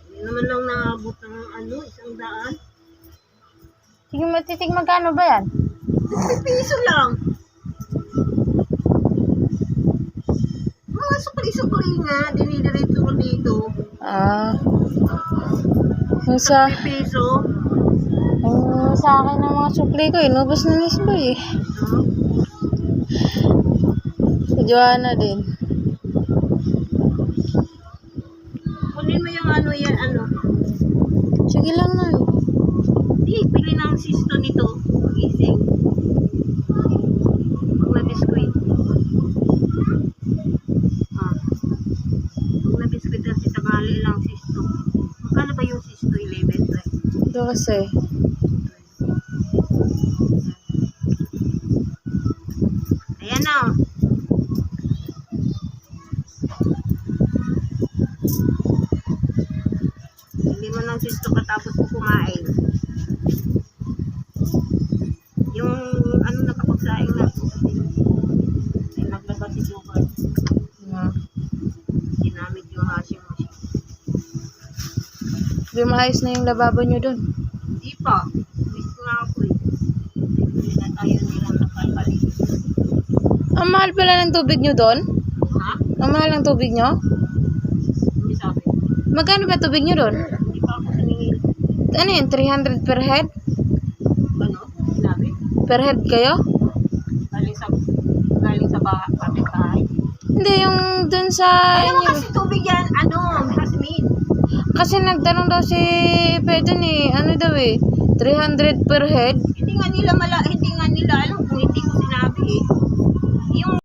Hindi naman lang naabot ng 100. Sige, matitig magkano ba yan? 50 piso lang. Mga sukli-sukli nga, dinidiretso ko dito. Sa 50 piso. sa akin ng mga sukli ko, inubos na ni Boy eh. Si Joanna din. Kunin mo yung yan. Sige lang na. Di, pili ng sisto nito. Gising. Pag na biskuit. Pag na biskuit kasi tangali lang sisto. Magkano ba yung sisto? 11. Ito kasi. Ayan na. Hindi mo ng sisto katapos mo kumain. Yung nakapagsaing na ito kasi ay naglabas si Joker. Ginamit yung washing machine. Di maayos na yung lababo nyo dun. Hindi pa. Gusto nga ako eh. Hindi na tayo nilang napalpalit. Ang mahal pala ng tubig nyo dun? Ha? Ang mahal ng tubig nyo? Hindi sabi. Magkano ba tubig nyo dun? Hindi pa ako siningil. Ano yun? 300 per head? Ano? Sinabi? Per head kayo? Galing sa kapit-bahay. Hindi, yung dun sa Ayaw inyo. kasi tubig yan. Hasmin. Kasi nagtanong daw si Pedro eh. Ano daw eh? 300 per head? Hindi nga nila